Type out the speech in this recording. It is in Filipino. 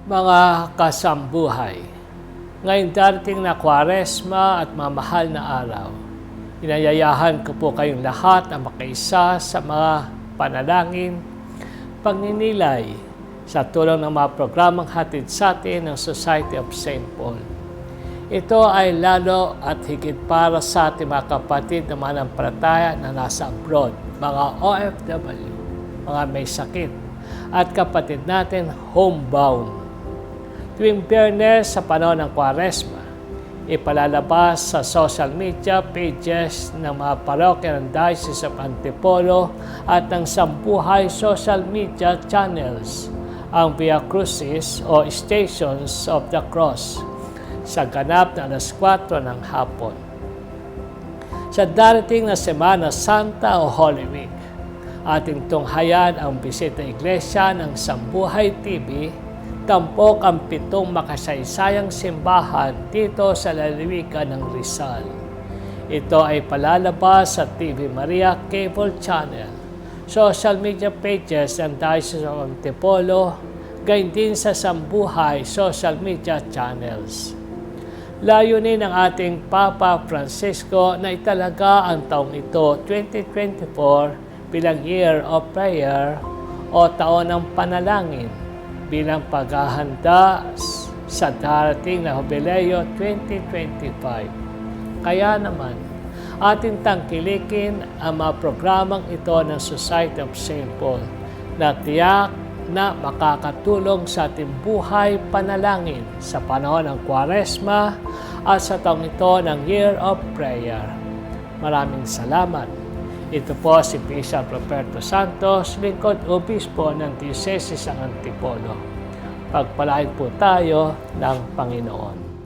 Mga kasambuhay, ngayong darating na Kwaresma at mamahal na araw, inayayahan ko po kayong lahat na makaisa sa mga panalangin, pagninilay sa tulong ng mga programang hatid sa atin ng Society of St. Paul. Ito ay lalo at higit para sa ating mga kapatid na mananampalataya na nasa abroad, mga OFW, mga may sakit, at kapatid natin homebound. Tuwing Biyernes sa panahon ng Kwaresma, ipalalabas sa social media pages ng mga parokya ng Diocese of Antipolo at ng sampuhay social media channels ang Via Crucis o Stations of the Cross sa ganap na alas 4 ng hapon. Sa darating na Semana Santa o Holy Week, ating tunghayan ang bisita iglesia ng Sambuhay TV. Tampok ang 7 makasaysayang simbahan dito sa lalawigan ng Rizal. Ito ay palalabas sa TV Maria Cable Channel, social media pages ng Diocese of Antipolo, gayon din sa Sambuhay social media channels. Layunin ng ating Papa Francisco na italaga ang taong ito, 2024, bilang Year of Prayer o Taon ng Panalangin, bilang paghahanda sa darating na Jubileo 2025. Kaya naman, ating tangkilikin ang mga programang ito ng Society of St. Paul na tiyak na makakatulong sa ating buhay panalangin sa panahon ng Kwaresma at sa taong ito ng Year of Prayer. Maraming salamat. Ito po si Bishop Roberto Santos, lingkod obispo ng Diocese ng Antipolo. Pagpalain po tayo ng Panginoon.